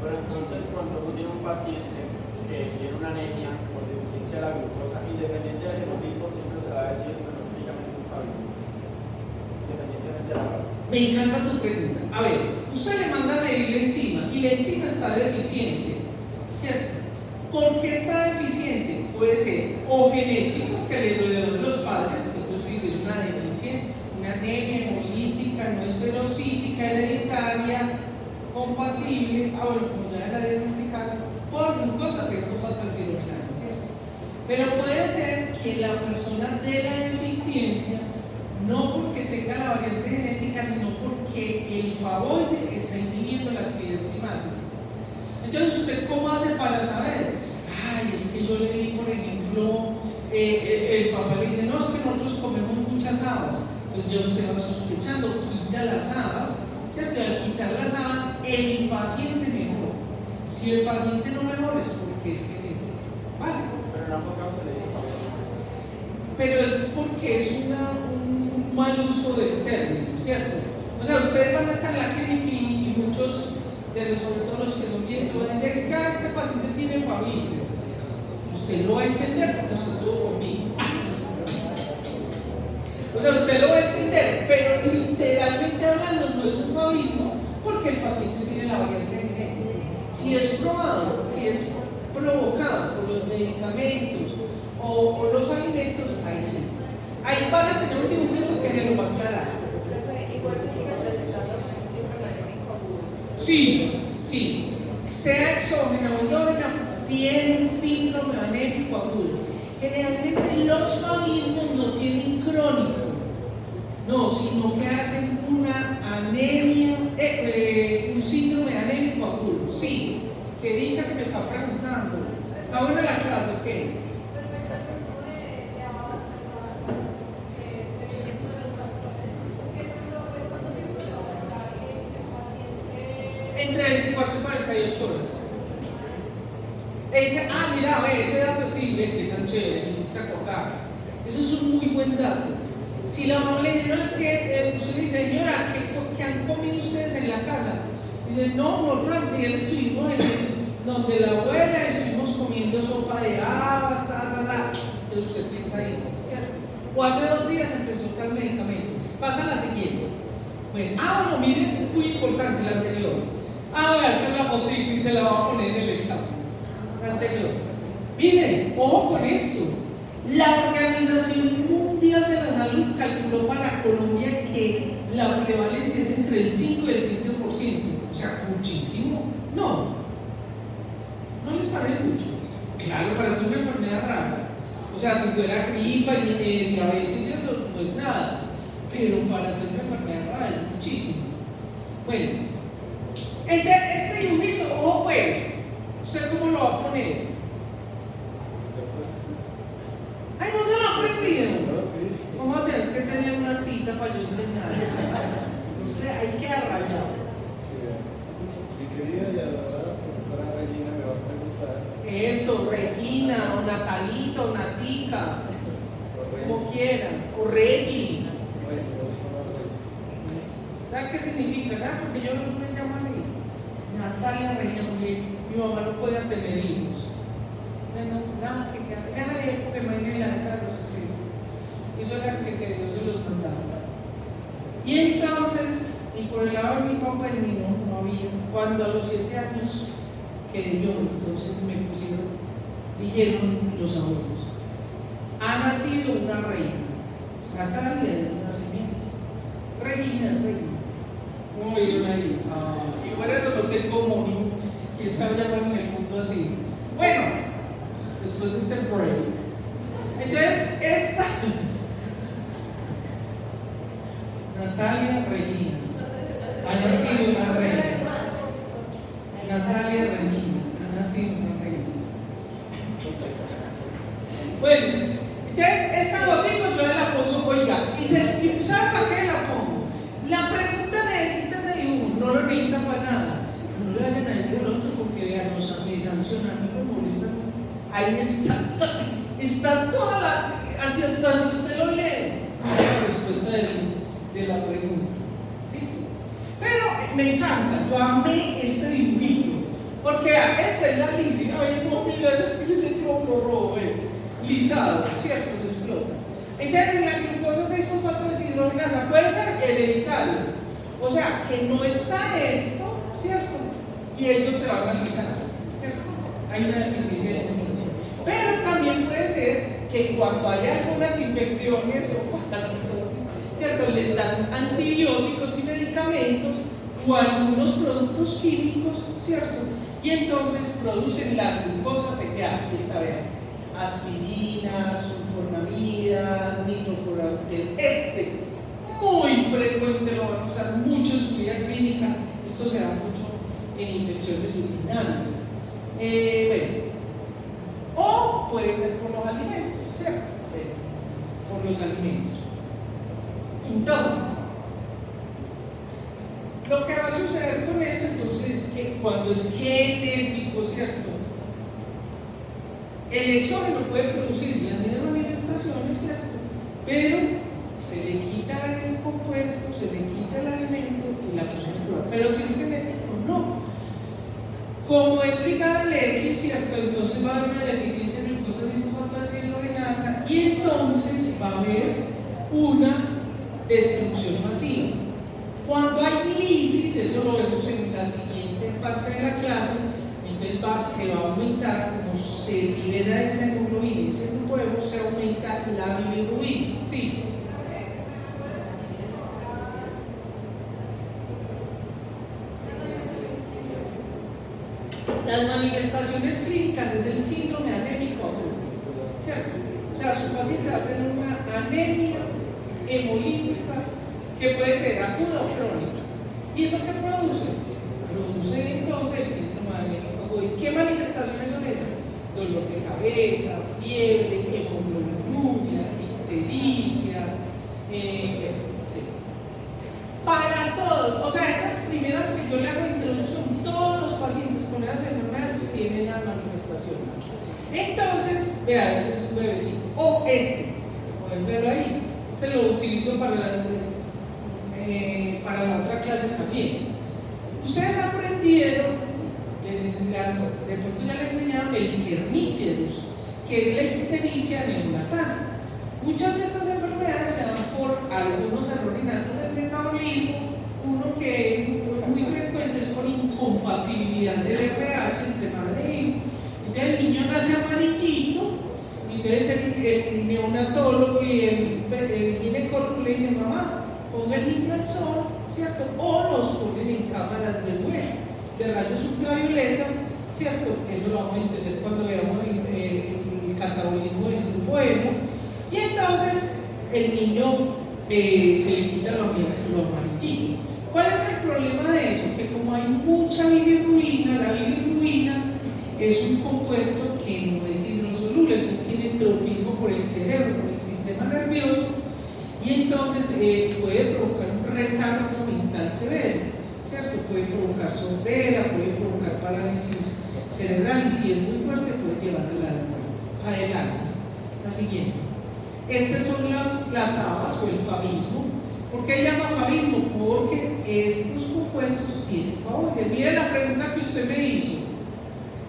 Pero entonces, cuando uno tiene un paciente que tiene una anemia por deficiencia de la glucosa, independiente del genotipo, siempre se le va a decir fenotipicamente un favismo, independientemente de la raza. Me encanta tu pregunta. A ver, usted le manda a medir la enzima y la enzima está deficiente, ¿cierto? ¿Por qué está deficiente? Puede ser o genético, que le heredaron los padres, entonces usted dice es una deficiencia, una anemia hemolítica, no esferocítica, hereditaria, compatible, bueno, como ya la diagnosticaron, por glucosa 6-fosfatosiliconasa, ¿cierto? Pero puede ser que la persona de la deficiencia, no porque tenga la variante genética, sino porque el favoide está inhibiendo la actividad enzimática. Entonces, ¿usted cómo hace para saber? Ay, es que yo leí, por ejemplo, el papá le dice, no, es que nosotros comemos muchas habas. Entonces ya usted va sospechando, quita las habas, ¿cierto? Y al quitar las habas, el paciente mejora. Si el paciente no mejora es porque es genético, ¿vale? Pero en ambos casos se le dice favismo. Pero es porque es un mal uso del término, ¿cierto? O sea, ustedes van a estar en la clínica y muchos, sobre todo los que son clientes, van a decir, es que este paciente tiene favismo. Usted lo va a entender porque usted estuvo conmigo. O sea, usted lo va a entender, pero literalmente hablando no es un favismo porque el paciente tiene la variante genética. Si es probado, si es provocado por los medicamentos o los alimentos, ahí sí. Ahí van a tener un dibujito que se lo va a aclarar. Sí, sí. Sea exógena o endógena, tienen síndrome anémico agudo. Generalmente los favismos no tienen crónico, no, sino que hacen una anemia, un síndrome anémico agudo. Sí, que dicha que me está preguntando. ¿Está buena la clase o qué? Entre 24 y 48 horas. Mira, ve, ese dato sí, ve que tan chévere, me hiciste acordar. Eso es un muy buen dato. Si la mamá le dice, no, es que usted le dice, señora, ¿qué han comido ustedes en la casa? Dice, no, nosotros ayer estuvimos donde la abuela, estuvimos comiendo sopa de habas, entonces usted piensa ahí, ¿cierto? O hace 2 días empezó tal medicamento. Pasa la siguiente. Bueno, bueno, mire, esto es muy importante, la anterior. Vea, esta es la fotico y se la va a poner en el examen. La anterior. Miren, ojo con esto. La Organización Mundial de la Salud calculó para Colombia que la prevalencia es entre el 5 y el 7%. O sea, muchísimo. No. ¿No les parece mucho? Claro, para ser una enfermedad rara. O sea, si fuera gripa y diabetes y eso, no es nada. Pero para ser una enfermedad rara es muchísimo. Bueno, este dibujito, ojo pues, ¿usted cómo lo va a poner? Ay, no se lo ha aprendido. Vamos a tener que tener una cita para yo enseñar. Hay que arrayar. Mi querida y adorada profesora Regina me va a preguntar. Eso, Regina, o Natalita, o Natica, como quieran, o Regi. ¿Sabes qué significa? ¿Sabes por qué yo no me llamo así? Natalia Regina, porque mi mamá no podía tener hijos. Bueno, nada, que déjale porque me viene la década de los 60. Eso era que Dios se los mandaba. Y entonces, y por el lado de mi papá y mi no había. Cuando a los 7 años quedé yo, entonces me pusieron, dijeron los abuelos, ha nacido una reina. Natalia es nacimiento. Regina es reina. ¿Cómo vieron ahí? Y por eso no tengo homónimo. ¿Quién sabe llamar en el mundo así? Bueno, después de este break. Entonces, esta Natalia Regina ha nacido una reina. Natalia Regina ha nacido una reina. Bueno, entonces esta botella yo hacemos el otro porque vean, me sancionan, me molestan. Ahí está toda la, así hasta si usted lo lee, la respuesta de la pregunta. ¿Listo? Pero me encanta, yo amé este dibujito, porque esta es la línea, ay no, mira, ese globo rojo, lisado, ¿cierto? Se explota. Entonces, en la glucosa 6-fosfato deshidrogenasa puede ser hereditario, o sea, que no está esto, ¿cierto? Y ellos se van a alisar, ¿cierto? Hay una deficiencia de enzima. Pero también puede ser que cuando hay algunas infecciones o parasitosis, ¿cierto? Les dan antibióticos y medicamentos o algunos productos químicos, ¿cierto? Y entonces producen la glucosa, se queda, aquí está, vean, aspirinas, sulfonamidas, nitrofurantel. Muy frecuente, lo van a usar mucho en su vida clínica. Esto se da mucho en infecciones urinarias. Bueno, o puede ser por los alimentos, ¿cierto? Por los alimentos. Entonces, lo que va a suceder con esto entonces es que cuando es genético, ¿cierto? El exógeno puede producir las mismas manifestaciones, ¿cierto? Pero se le quita el compuesto, se le quita el alimento y la persona cura. Pero si es genético, no. Como es ligada al X, ¿cierto? Entonces va a haber una deficiencia de glucosa 6-fosfato deshidrogenasa y entonces va a haber una destrucción masiva. Cuando hay lisis, eso lo vemos en la siguiente parte de la clase, entonces se va a aumentar, como se libera esa hemoglobina y ese grupo de se aumenta la bilirrubina. ¿Sí? Las manifestaciones clínicas es el síndrome anémico agudo, ¿cierto? O sea, su paciente va a tener una anemia hemolítica que puede ser aguda o crónica. ¿Y eso qué produce? Produce entonces el síndrome anémico agudo. ¿Y qué manifestaciones son esas? Dolor de cabeza, fiebre, hemoglobinuria, ictericia, sí. Para todos, o sea, esas primeras que yo le hago introducción, todos los pacientes con esas enfermedades tienen las manifestaciones. Entonces, vea, ese es un bebecito. O pueden verlo ahí. Lo utilizo para la otra clase también. Ustedes aprendieron, de pronto ya les enseñaron el Kerníterus, que es la ictericia neonatal. Muchas de estas enfermedades se dan por algunos errores innatos del metabolismo. Uno que es muy frecuente es por incompatibilidad del RH entre madre e hijo. Entonces el niño nace amarillito, entonces el neonatólogo y el ginecólogo le dicen: mamá, ponga el niño al sol, ¿cierto? O los ponen en cámaras de vuelo, de rayos ultravioleta, ¿cierto? Eso lo vamos a entender cuando veamos el catabolismo del grupo hemo. Y entonces el niño se le quita lo amarillito. ¿Cuál es el problema de eso? Que como hay mucha bilirrubina, la bilirrubina es un compuesto que no es hidrosoluble, entonces tiene tropismo por el cerebro, por el sistema nervioso, y entonces puede provocar un retardo mental severo, ¿cierto? Puede provocar sordera, puede provocar parálisis cerebral, y si es muy fuerte puede llevarla a la muerte. Adelante, la siguiente. Estas son las habas o el favismo. ¿Por qué llama favismo? Porque estos compuestos tienen favoides. Mire la pregunta que usted me hizo,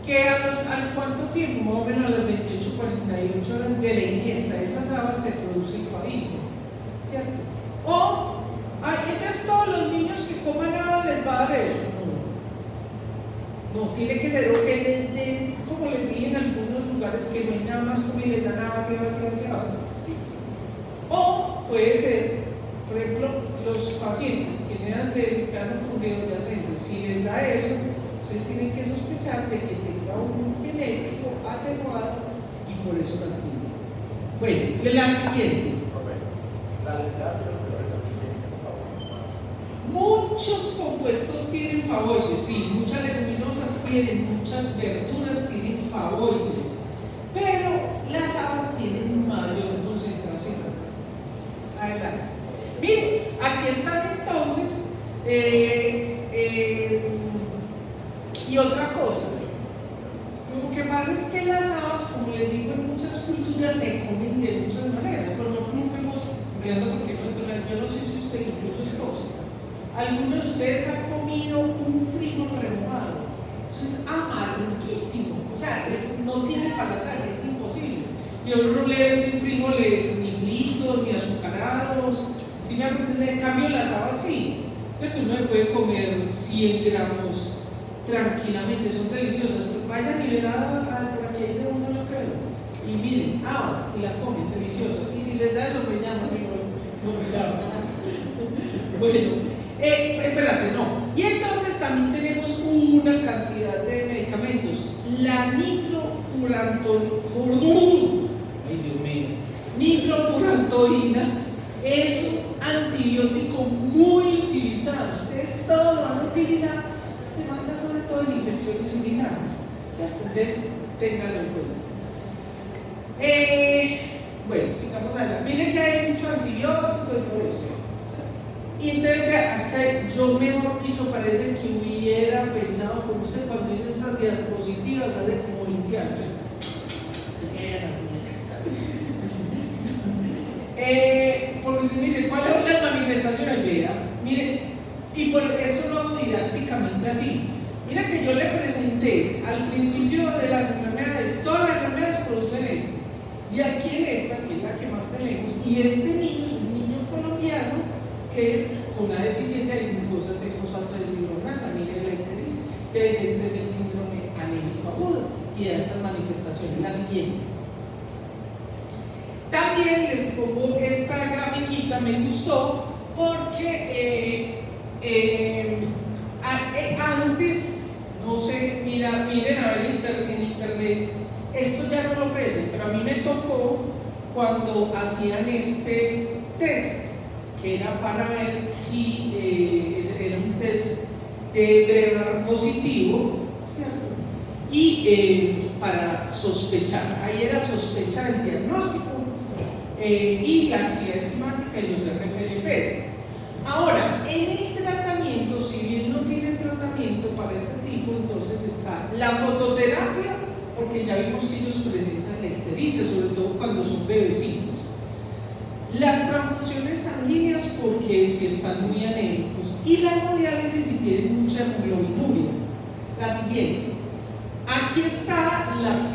que al cuánto tiempo, más o menos a las 28-48 horas de la ingesta de esas habas, se produce el favismo, ¿cierto? O, entonces todos los niños que coman habas les va a dar eso. No, tiene que ser lo que les den, como les dije en algunos lugares, que no hay nada más comida y les dan habas y habas y habas. O puede ser, por ejemplo, los pacientes que sean de plano con deodacense, si les da eso, ustedes tienen que sospechar de que tenga un genético atenuado y por eso la tiene. Bueno, la siguiente. Muchos compuestos tienen favoides, sí, muchas leguminosas tienen, muchas verduras tienen favoides, pero las habas tienen mayor concentración. Adelante. Miren, aquí están entonces Y otra cosa, lo que pasa es que las habas, como les digo, en muchas culturas se comen de muchas maneras. Por ejemplo, nunca hemos, mirando porque yo no sé si usted, incluso esposa, alguno de ustedes ha comido un frijol remojado. Eso es amarguísimo, o sea, no tiene paladar, es imposible. Y a uno no le venden frijoles ni fritos ni azucarados, ¿sí me hago entender? En cambio, las habas sí, ¿cierto? Uno puede comer 100 gramos tranquilamente, son deliciosas. Vayan y verán por aquí hay de uno, yo creo, y miren, habas, y la comen, deliciosa. Y si les da eso, me llaman, no me llaman. Bueno. Espérate, no. Y entonces también tenemos una cantidad de medicamentos. La nitrofurantoína es un antibiótico muy utilizado. Ustedes todo lo van a utilizar, se manda sobre todo en infecciones urinarias, ¿cierto? Entonces, ténganlo en cuenta. Bueno, sigamos adelante. Miren que hay mucho antibiótico y todo eso. Y entonces, es que yo, mejor dicho, parece que hubiera pensado con usted cuando hice estas diapositivas hace como 20 años. Porque usted me dice, ¿cuáles son las manifestaciones? Vea, mire, y por eso lo hago didácticamente así. Mira que yo le presenté al principio de las enfermedades, todas las enfermedades producen esto. Y aquí en esta, que es la que más tenemos, y este niño es un niño colombiano que con una deficiencia de glucosa 6-fosfato deshidrogenasa, mire la ictericia. Entonces este es el síndrome anémico agudo y de estas manifestaciones. La siguiente. También les pongo esta grafiquita, me gustó porque antes, no sé, miren a ver en internet, esto ya no lo ofrecen, pero a mí me tocó cuando hacían este test, que era para ver si era un test de Brenner positivo, ¿cierto? Y para sospechar, ahí era sospechar el diagnóstico y la actividad enzimática y los RFLPs. Ahora, en el tratamiento, si bien no tienen tratamiento para este tipo, entonces está la fototerapia, porque ya vimos que ellos presentan la ictericia, sobre todo cuando son bebecitos. Las transfusiones sanguíneas, porque si están muy anémicos, y la hemodiálisis si tienen mucha hemoglobinuria. La siguiente, aquí está la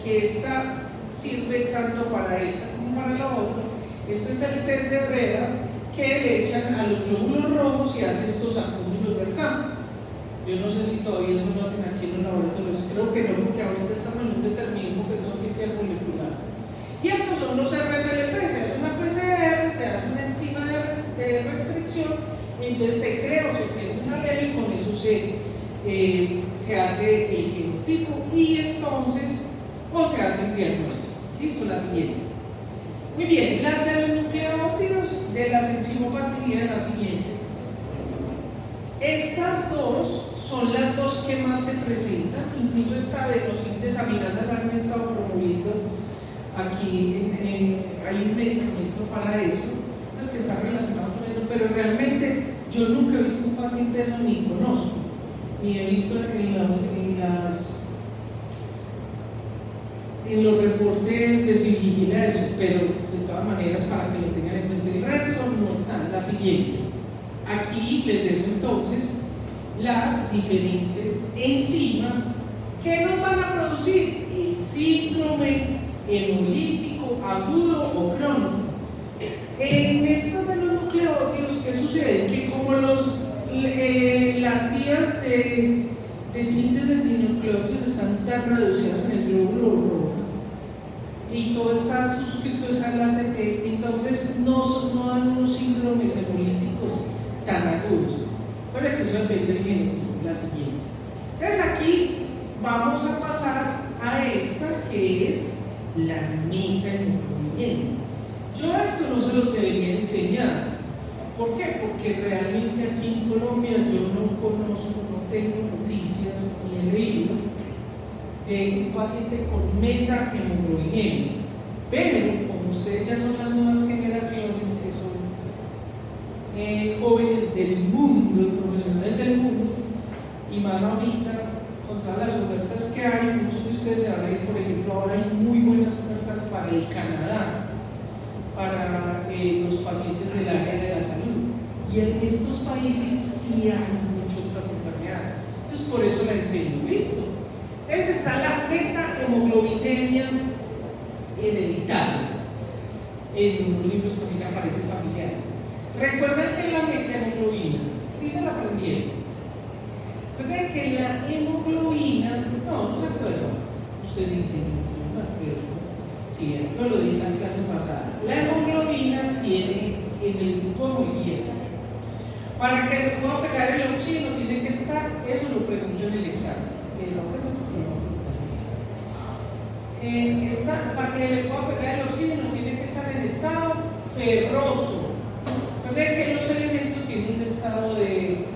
que esta sirve tanto para esta como para la otra. Este es el test de Herrera, que le echan a los glóbulos rojos y hace estos acúmulos del campo. Yo no sé si todavía eso lo hacen aquí en los laboratorios, creo que no, porque ahorita estamos en un determinismo que eso tiene que ver molecular. Y estos son los RFLP, se hace una PCR, se hace una enzima de restricción, y entonces se crea o se pierde un alelo y con eso se hace el genotipo y entonces se hace el diagnóstico. Listo, la siguiente. Muy bien, las de los nucleótidos de las enzimopatías, la siguiente. Estas dos son las dos que más se presentan, incluso esta de los desaminasas la han estado promoviendo. Aquí hay un medicamento para eso, pues que está relacionado con eso, pero realmente yo nunca he visto un paciente de eso, ni conozco, ni he visto en los reportes de Sigigila eso, pero de todas maneras para que lo tengan en cuenta. El resto no están. La siguiente. Aquí les dejo entonces las diferentes enzimas que nos van a producir el síndrome hemolítico agudo o crónico. En estos de los nucleótidos, ¿qué sucede? Que como las vías de síntesis de nucleótidos están tan reducidas en el glóbulo rojo y todo está suscrito al ATP, entonces no dan unos síndromes hemolíticos tan agudos. Recuerden que eso depende del genotipo. La siguiente. Entonces aquí vamos a pasar a esta que es la metahemoglobina. Yo esto no se los debería enseñar. ¿Por qué? Porque realmente aquí en Colombia yo no conozco, no tengo noticias ni he leído de un paciente con metahemoglobina. Pero como ustedes ya son las nuevas generaciones que son jóvenes del mundo, profesionales del mundo, y más ahorita con todas las ofertas que hay. Muchos de ustedes se van a ir, por ejemplo, ahora hay muy buenas ofertas para el Canadá, para los pacientes del área de la salud, y en estos países sí hay mucho estas enfermedades. Entonces por eso la enseño. Listo. Entonces está la beta-hemoglobinemia hereditaria. En unos libros también aparece familiar. Recuerden que la beta-hemoglobina, sí se la aprendieron. Recuerden que la hemoglobina, no se acuerdan. Usted dice, no me acuerdo. Sí, yo lo dije en la clase pasada. La hemoglobina tiene en el grupo homogéneo. Para que se pueda pegar el oxígeno tiene que estar, eso lo pregunto en el examen, que lo pregunto, pero no pregunto en el examen. Para que le pueda pegar el oxígeno tiene que estar en estado ferroso. Recuerden que los elementos tienen un estado de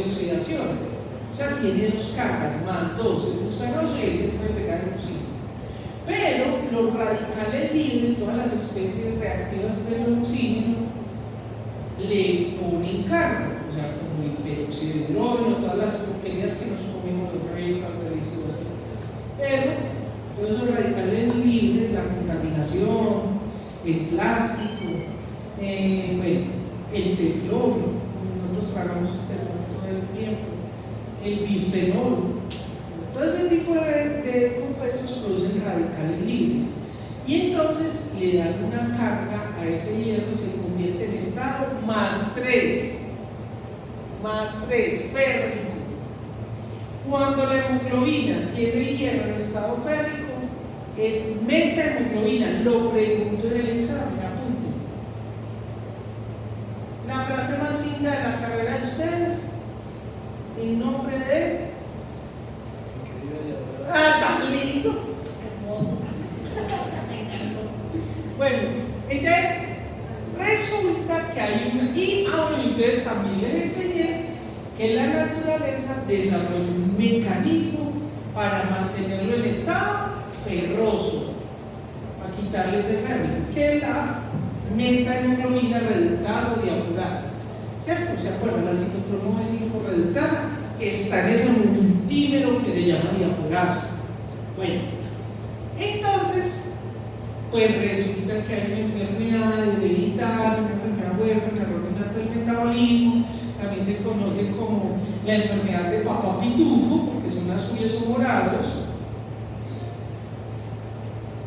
oxidación, o sea, tiene dos cargas, más dos, ese es ferroso y ahí se puede pegar el oxígeno. Pero los radicales libres, todas las especies reactivas del oxígeno, le ponen carga, o sea, como el peróxido de hidrógeno, todas las porquerías que nos comemos, los ricas, deliciosas. Pero todos esos radicales libres, la contaminación, el plástico, bueno, el teflón, nosotros tragamos teflón todo el tiempo, el bisfenol, todo ese tipo de compuestos producen radicales libres. Y entonces le dan una carga a ese hierro y se convierte en estado más 3, férrico. Cuando la hemoglobina tiene el hierro en estado férrico, es metahemoglobina. Lo pregunto en el examen, apunten. La frase más linda de la carrera de ustedes, en nombre de... ¡Ah, tan lindo! Hermoso. Bueno, entonces resulta que hay una, y ahora entonces también les enseñé que la naturaleza desarrolla un mecanismo para mantenerlo en estado ferroso, para quitarle ese ferro, que es la metahemoglobina reductasa o diafurasa, ¿cierto? ¿Se acuerdan? La citocromo B5 reductasa, que está en ese multímero que se llama diafurasa. Bueno, entonces pues resulta que hay una enfermedad hereditaria, una enfermedad huérfana, error innato del metabolismo, también se conoce como la enfermedad de papá pitufo, porque son azules o morados.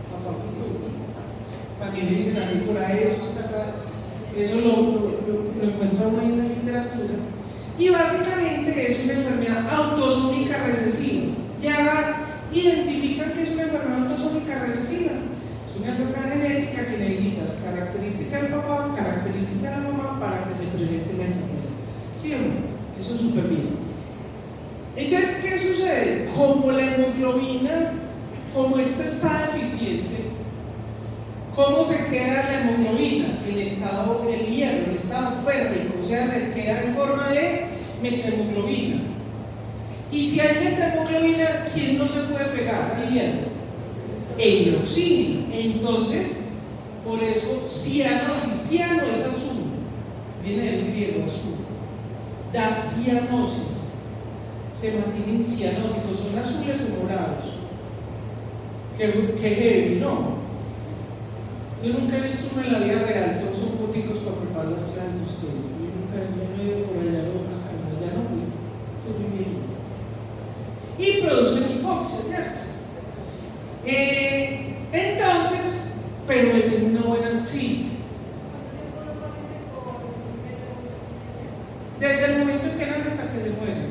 Papá pitufo, también le dicen así por ahí, eso lo encuentra uno en la literatura. Y básicamente es una enfermedad autosómica recesiva. Ya identifican que es una enfermedad autosómica recesiva. Es una enfermedad genética que necesitas característica del papá, característica de la mamá para que se presente la enfermedad. ¿Sí o no? Eso es súper bien. Entonces, ¿qué sucede? Como la hemoglobina, como esta está deficiente, ¿cómo se queda la hemoglobina? En estado, el hierro, en estado férrico, o sea, se queda en forma de metahemoglobina. Y si hay metahemoglobina, ¿quién no se puede pegar al hierro? El oxígeno. Entonces, por eso cianosis, ciano es azul, viene del griego azul, da cianosis, se mantienen cianóticos, son azules o morados. Que heavy, ¿no? Yo nunca he visto uno en la vida real, todos son foticos para preparar las clases de ustedes. Yo nunca me he ido por allá a ya no fui, estoy muy viejito. Y producen hipoxia, ¿cierto? Entonces, pero le tengo una buena, sí. Desde el momento en que nace hasta que se muere.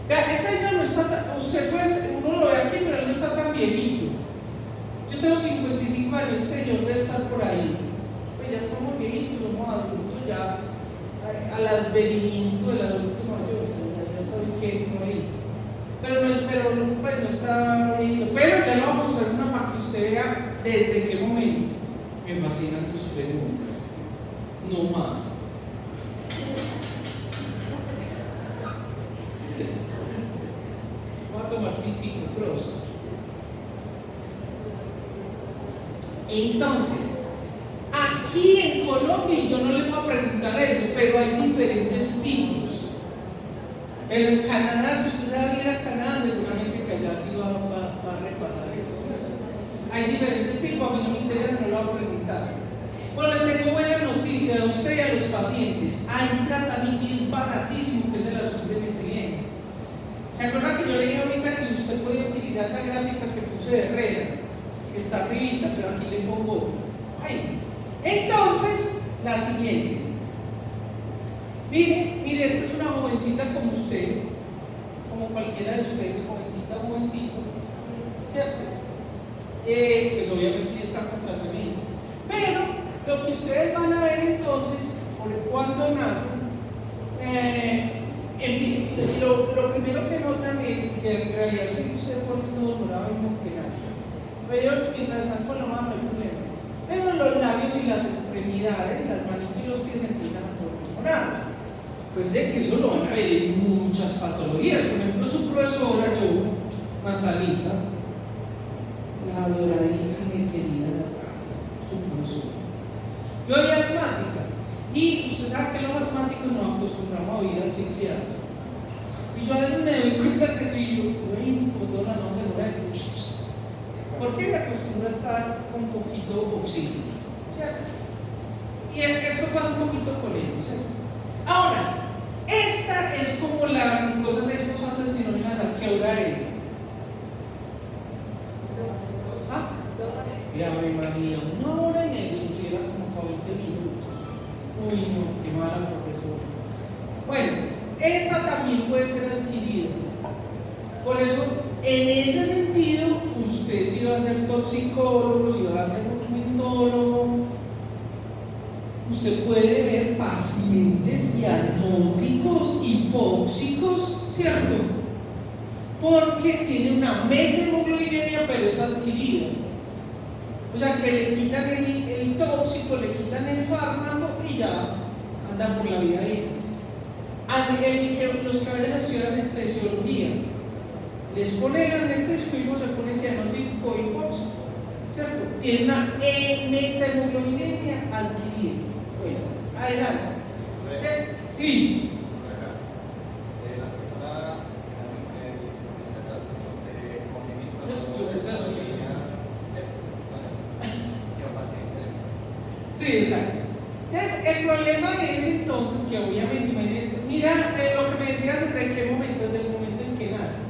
Vea, ese señor no está tan, usted pues, uno lo ve aquí, pero él no está tan viejito. Yo tengo 55 años, este señor debe estar por ahí. Pues ya somos viejitos, somos adultos, ya al advenimiento del adulto mayor, ya está muy quieto ahí. Pero pues no está viejito. Pero ya le voy a mostrar una para que usted vea desde qué momento me fascinan tus preguntas. No más. Voy a tomar pitico, prosto. Entonces, aquí en Colombia, yo no les voy a preguntar eso, pero hay diferentes tipos. Pero en Canadá, si usted sabe ir a Canadá, seguramente que allá sí va a repasar eso. Hay diferentes tipos, a mí no me interesa, no lo voy a preguntar. Bueno, le tengo buena noticia a usted y a los pacientes. Hay un tratamiento y es baratísimo, que es el azul de metileno. ¿Se acuerda que yo le dije ahorita que usted puede utilizar esa gráfica que puse de Herrera? Que está arribita, pero aquí le pongo otra. Ahí. Entonces, la siguiente. Mire, esta es una jovencita como usted, como cualquiera de ustedes, jovencito, ¿cierto? Pues obviamente ya está con tratamiento. Pero lo que ustedes van a ver entonces, cuando nacen, lo primero que notan es que en realidad se pone todo morado mismo que nace. Ellos mientras están con la mano no hay problema. Pero los labios y las extremidades, las manitos y los pies empiezan a poner morados. Recuerde que eso lo van a ver en muchas patologías. Por ejemplo, su profesora, Natalita, la adoradísima y querida Natalia, su profesora. Yo soy asmática y usted sabe que los asmáticos nos acostumbramos a oír asfixiados. Y yo a veces me doy cuenta que soy yo, con toda la mano de mora, porque me acostumbro a estar con poquito oxígeno, ¿cierto? Y esto pasa un poquito con ellos, ¿cierto? Ahora, esta es como la glucosa 6-fosfatinolinasa. ¿Qué hora es? ¿Ah? Ya me imagino, 1 hora en eso, si era como para 20 minutos. Uy, no, qué mala profesora. Bueno, esta también puede ser adquirida. Por eso, en ese sentido, usted si va a ser toxicólogo, si va a ser cosmetólogo, usted puede ver pacientes diagnósticos hipóxicos, ¿cierto? Porque tiene una methemoglobinemia, pero es adquirida. O sea, que le quitan el tóxico, le quitan el fármaco y ya anda por la vida bien. Los que vayan a estudiar anestesiología, les pone el anestésico y se pone cianótico hipóxico, ¿cierto? Tiene una methemoglobinemia adquirida. Bueno, adelante. Sí. Las personas que nacen en ese caso congénito Sí, exacto. Entonces, el problema es entonces que obviamente, imagínense, mira lo que me decías desde qué momento, desde el momento en que nace.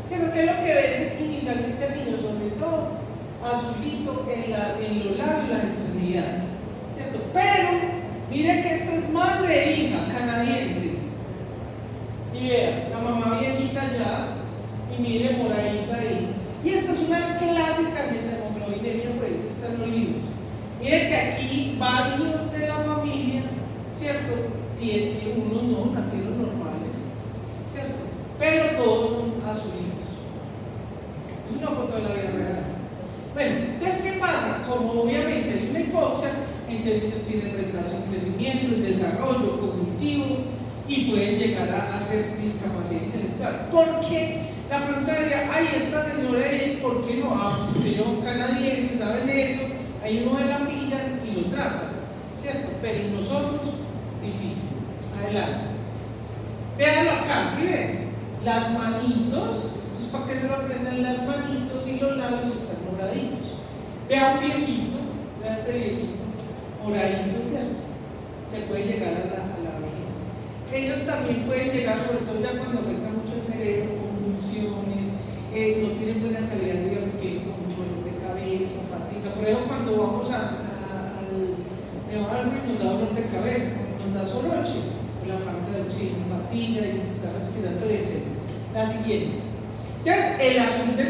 ¿Cierto? ¿Qué es lo que ves inicialmente al niño? Sobre todo azulito en los labios y las extremidades, ¿cierto? Pero mire que esta es madre e hija canadiense. Y vea, la mamá viejita allá, y mire moradita ahí. Y esta es una clásica methemoglobinemia, pues está en los libros. Mire que aquí varios de la familia, ¿cierto? Unos no nacieron normales, ¿cierto? Pero todos son azulitos. Es una foto de la vida real. Bueno, entonces, ¿qué pasa? Como obviamente hay una hipoxia, entonces ellos tienen retraso en crecimiento, en desarrollo cognitivo y pueden llegar a ser discapacidad intelectual. ¿Por qué? La pregunta sería, ay, esta señora, ¿por qué no? Ah, porque ellos son canadienses, saben eso, ahí uno se la aplican y lo tratan, ¿cierto? Pero nosotros, difícil. Adelante. Véanlo acá, ¿sí ven? Las manitos, esto es para que se lo aprendan, las manitos y los labios están moraditos. Vea un viejito, vea este viejito, moradito, ¿cierto? Se puede llegar a la vejez. Ellos también pueden llegar, sobre todo ya cuando afecta mucho el cerebro, convulsiones, no tienen buena calidad de vida porque con mucho dolor de cabeza, fatiga. Por eso cuando vamos me va a dar nos da dolor de cabeza, cuando nos da soroche, por la falta de oxígeno, fatiga, dificultad respiratoria, etc. La siguiente. Entonces, el azul de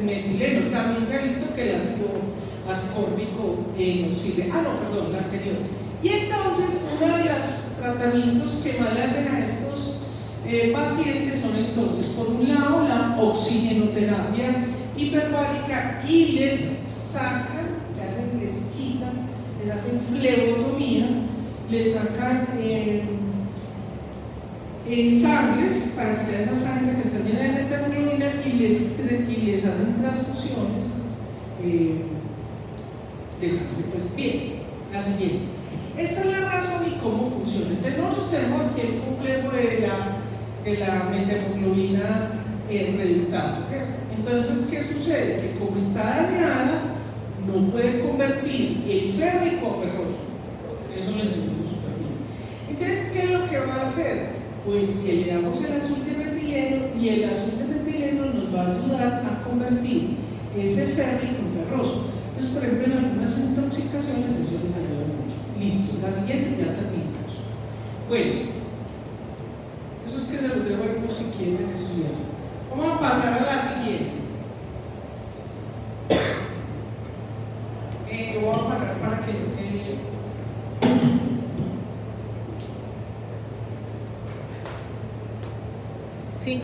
metileno, también se ha visto que el ácido ascórbico nos sirve. Ah, no, perdón, la anterior. Y entonces, uno de los tratamientos que más le hacen a estos pacientes son entonces, por un lado, la oxigenoterapia hiperbárica y les sacan, les quitan, les hacen flebotomía, les sacan sangre para quitar esa sangre que está llena de methemoglobina y les hacen transfusiones de sangre. Pues bien, la siguiente. Esta es la razón y cómo funciona. Entonces nosotros tenemos aquí el complejo de la metemoglobina reductasa, ¿cierto? Entonces, ¿qué sucede? Que como está dañada, no puede convertir el férrico a ferroso. Eso lo entendemos súper bien. Entonces, ¿qué es lo que va a hacer? Pues que le damos el azul de metileno y el azul de metileno nos va a ayudar a convertir ese férrico en ferroso. Entonces, por ejemplo, en algunas intoxicaciones eso les ayuda mucho. Listo, la siguiente ya terminamos. Bueno, eso es que se los dejo ahí por si quieren estudiar. Vamos a pasar a la siguiente. Lo voy a parar para que no quede